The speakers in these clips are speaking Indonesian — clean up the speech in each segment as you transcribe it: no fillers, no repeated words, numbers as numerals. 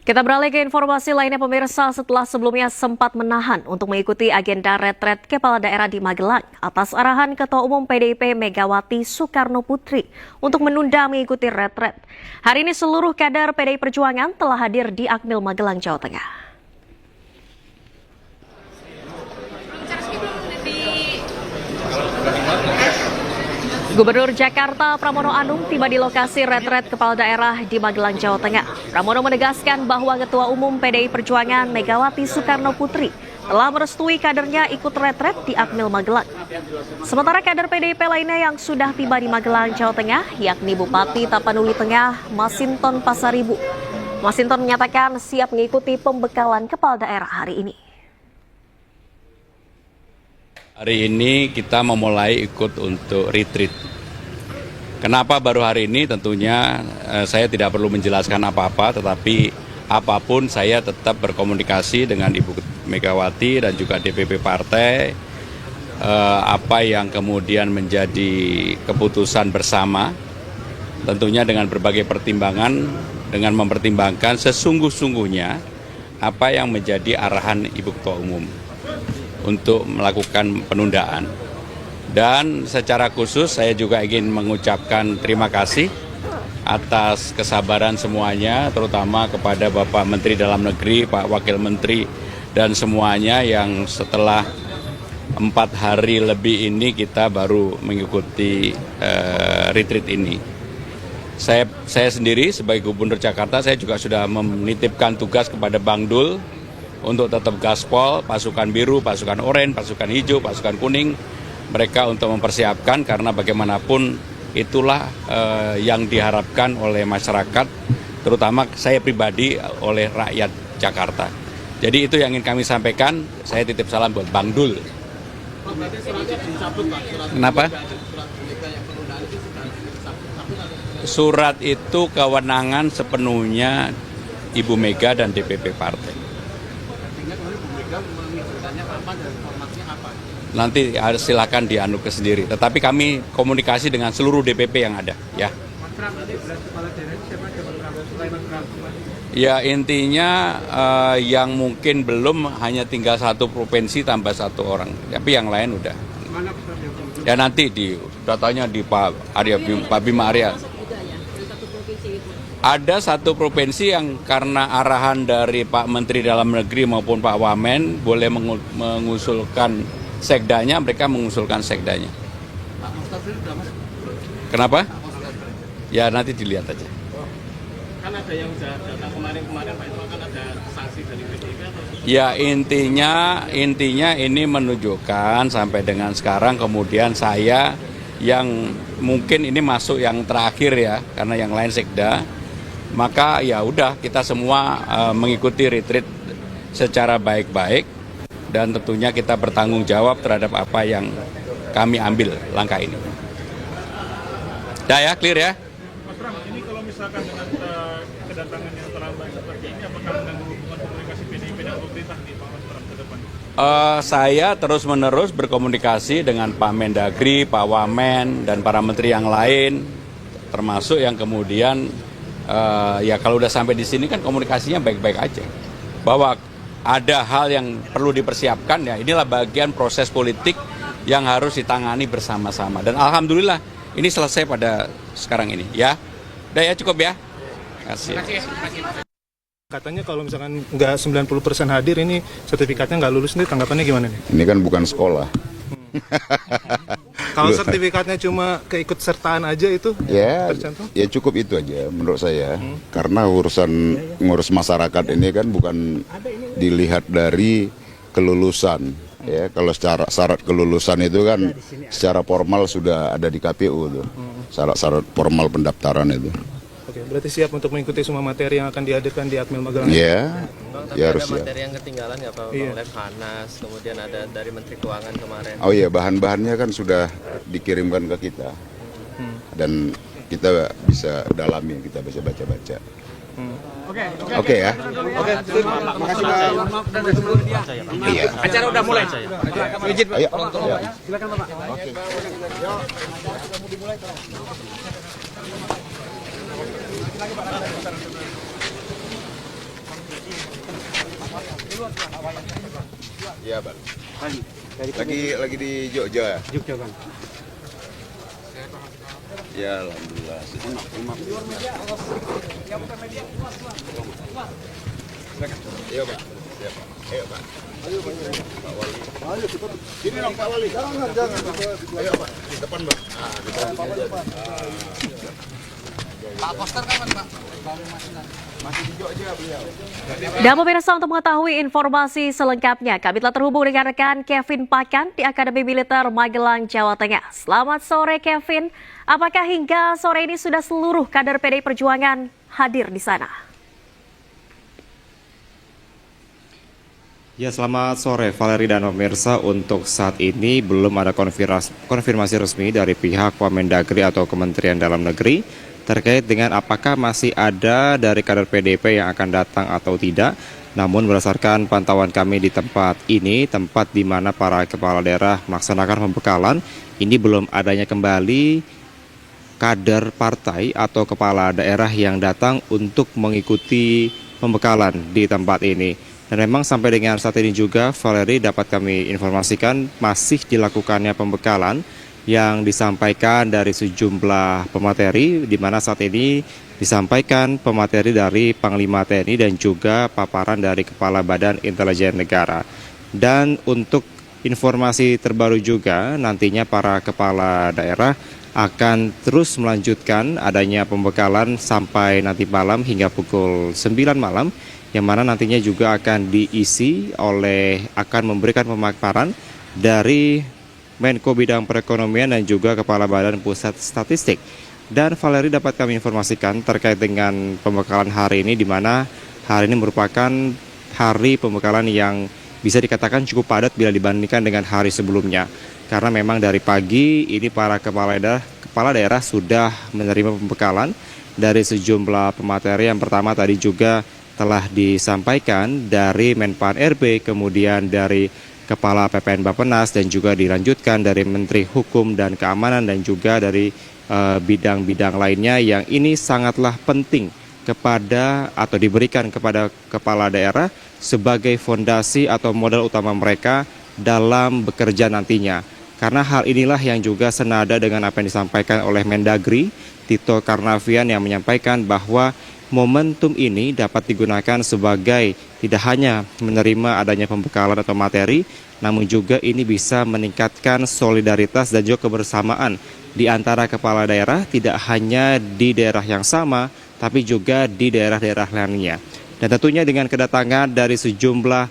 Kita beralih ke informasi lainnya pemirsa, setelah sebelumnya sempat menahan untuk mengikuti agenda retret kepala daerah di Magelang atas arahan Ketua Umum PDIP Megawati Soekarno Putri untuk menunda mengikuti retret. Hari ini seluruh kader PDI Perjuangan telah hadir di Akmil Magelang, Jawa Tengah. Gubernur Jakarta Pramono Anung tiba di lokasi retret kepala daerah di Magelang, Jawa Tengah. Pramono menegaskan bahwa Ketua Umum PDI Perjuangan Megawati Soekarno Putri telah merestui kadernya ikut retret di Akmil Magelang. Sementara kader PDIP lainnya yang sudah tiba di Magelang, Jawa Tengah, yakni Bupati Tapanuli Tengah, Masinton Pasaribu. Masinton menyatakan siap mengikuti pembekalan kepala daerah hari ini. Hari ini kita memulai ikut untuk retreat. Kenapa baru hari ini? Tentunya saya tidak perlu menjelaskan apa-apa, tetapi apapun saya tetap berkomunikasi dengan Ibu Megawati dan juga DPP partai. Apa yang kemudian menjadi keputusan bersama, tentunya dengan berbagai pertimbangan, dengan mempertimbangkan sesungguh-sungguhnya apa yang menjadi arahan Ibu Ketua Umum untuk melakukan penundaan. Dan secara khusus saya juga ingin mengucapkan terima kasih atas kesabaran semuanya, terutama kepada Bapak Menteri Dalam Negeri, Pak Wakil Menteri, dan semuanya yang setelah 4 hari lebih ini kita baru mengikuti retreat ini. Saya sendiri sebagai Gubernur Jakarta, saya juga sudah menitipkan tugas kepada Bang Dul untuk tetap gaspol, pasukan biru, pasukan oranye, pasukan hijau, pasukan kuning, mereka untuk mempersiapkan karena bagaimanapun itulah yang diharapkan oleh masyarakat, terutama saya pribadi oleh rakyat Jakarta. Jadi itu yang ingin kami sampaikan, saya titip salam buat Bang Dul. Kenapa? Surat itu kewenangan sepenuhnya Ibu Mega dan DPP partai. Nanti silakan dianu ke sendiri. Tetapi kami komunikasi dengan seluruh DPP yang ada, ya. Ya intinya yang mungkin belum hanya tinggal satu provinsi tambah 1 orang, tapi yang lain udah. Ya nanti di datanya di Pak Bima Arya. Ada satu provinsi yang karena arahan dari Pak Menteri Dalam Negeri maupun Pak Wamen boleh mengusulkan sekdanya, mereka mengusulkan sekdanya. Kenapa? Ya nanti dilihat aja. Kan ada yang datang kemarin Pak, itu akan ada sanksi dari PDIP atau? Ya intinya ini menunjukkan sampai dengan sekarang kemudian saya yang mungkin ini masuk yang terakhir ya, karena yang lain sekda. Maka ya udah kita semua mengikuti retreat secara baik-baik dan tentunya kita bertanggung jawab terhadap apa yang kami ambil langkah ini. Ya clear ya. Mas Bram, ini kalau misalkan dengan kedatangan yang terlambat seperti ini, apakah mengganggu hubungan komunikasi PDIP dan pemerintah di Pak Mas Bram ke depan? Saya terus-menerus berkomunikasi dengan Pak Mendagri, Pak Wamen, dan para menteri yang lain, termasuk yang kemudian ya kalau udah sampai di sini kan komunikasinya baik-baik aja. Bahwa ada hal yang perlu dipersiapkan, ya inilah bagian proses politik yang harus ditangani bersama-sama. Dan alhamdulillah ini selesai pada sekarang ini ya. Udah ya cukup ya. Terima kasih. Katanya kalau misalkan nggak 90% hadir ini sertifikatnya nggak lulus, nih tanggapannya gimana nih? Ini kan bukan sekolah. Kalau sertifikatnya cuma keikutsertaan aja itu tercantum? Ya cukup itu aja menurut saya. Karena ngurus masyarakat ini kan bukan dilihat dari kelulusan. Ya, kalau syarat kelulusan itu kan secara formal sudah ada di KPU tuh. Syarat formal pendaftaran itu. Oke, berarti siap untuk mengikuti semua materi yang akan dihadirkan di Akmil Magelang? Iya. Ya harus ada siap. materi yang ketinggalan ya Pak, Lemhanas, kemudian ada dari Menteri Keuangan kemarin. Oh iya, bahan-bahannya kan sudah dikirimkan ke kita. Dan kita bisa dalami, kita bisa baca-baca. Oke ya. Oke, terima kasih Pak. Iya. Acara udah mulai. Izin Pak. Ayo. Silakan Bapak. Oke. Iya, Bang. Lagi di Jogja ya? Jogja, Bang. Ya, alhamdulillah. Iya, Pak. Iya, Pak. Ayo, Pak. Pak Wali. Ayo, cepat. Sini dong, Pak Wali. Jangan. Ayo, Pak. Di depan, Pak. Di depan. Pak Koster kapan, Pak? Masih di Jogja beliau. Dan pemirsa, untuk mengetahui informasi selengkapnya, kami telah terhubung dengan rekan Kevin Pakan di Akademi Militer Magelang, Jawa Tengah. Selamat sore, Kevin. Apakah hingga sore ini sudah seluruh kader PDI Perjuangan hadir di sana? Ya, selamat sore Valeri dan pemirsa. Untuk saat ini belum ada konfirmasi resmi dari pihak Wamendagri atau Kementerian Dalam Negeri terkait dengan apakah masih ada dari kader PDIP yang akan datang atau tidak. Namun berdasarkan pantauan kami di tempat ini, tempat di mana para kepala daerah melaksanakan pembekalan, ini belum adanya kembali kader partai atau kepala daerah yang datang untuk mengikuti pembekalan di tempat ini. Dan memang sampai dengan saat ini juga, Valeri, dapat kami informasikan masih dilakukannya pembekalan yang disampaikan dari sejumlah pemateri, di mana saat ini disampaikan pemateri dari Panglima TNI dan juga paparan dari Kepala Badan Intelijen Negara. Dan untuk informasi terbaru juga, nantinya para kepala daerah akan terus melanjutkan adanya pembekalan sampai nanti malam hingga pukul 9 malam, yang mana nantinya juga akan diisi akan memberikan pemaparan dari Menko Bidang Perekonomian dan juga Kepala Badan Pusat Statistik. Dan Valeri, dapat kami informasikan terkait dengan pembekalan hari ini, di mana hari ini merupakan hari pembekalan yang bisa dikatakan cukup padat bila dibandingkan dengan hari sebelumnya. Karena memang dari pagi ini para kepala daerah sudah menerima pembekalan dari sejumlah pemateri. Yang pertama tadi juga telah disampaikan dari Menpan RB, kemudian dari Kepala PPN Bappenas, dan juga dilanjutkan dari Menteri Hukum dan Keamanan dan juga dari bidang-bidang lainnya yang ini sangatlah penting kepada atau diberikan kepada kepala daerah sebagai fondasi atau modal utama mereka dalam bekerja nantinya. Karena hal inilah yang juga senada dengan apa yang disampaikan oleh Mendagri Tito Karnavian, yang menyampaikan bahwa momentum ini dapat digunakan sebagai tidak hanya menerima adanya pembekalan atau materi, namun juga ini bisa meningkatkan solidaritas dan juga kebersamaan di antara kepala daerah, tidak hanya di daerah yang sama, tapi juga di daerah-daerah lainnya. Dan tentunya dengan kedatangan dari sejumlah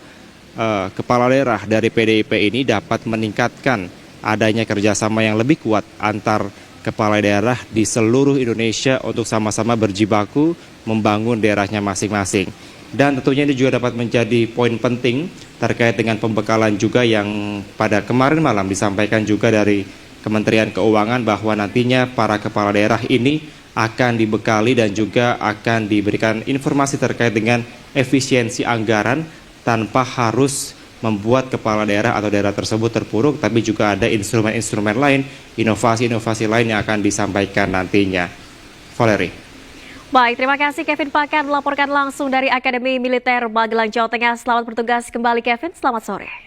kepala daerah dari PDIP ini dapat meningkatkan adanya kerjasama yang lebih kuat antar kepala daerah di seluruh Indonesia untuk sama-sama berjibaku membangun daerahnya masing-masing. Dan tentunya ini juga dapat menjadi poin penting terkait dengan pembekalan juga yang pada kemarin malam disampaikan juga dari Kementerian Keuangan, bahwa nantinya para kepala daerah ini akan dibekali dan juga akan diberikan informasi terkait dengan efisiensi anggaran tanpa harus membuat kepala daerah atau daerah tersebut terpuruk, tapi juga ada instrumen-instrumen lain, inovasi-inovasi lain yang akan disampaikan nantinya. Valeri. Baik, terima kasih Kevin Pakan melaporkan langsung dari Akademi Militer Magelang, Jawa Tengah. Selamat bertugas kembali Kevin, selamat sore.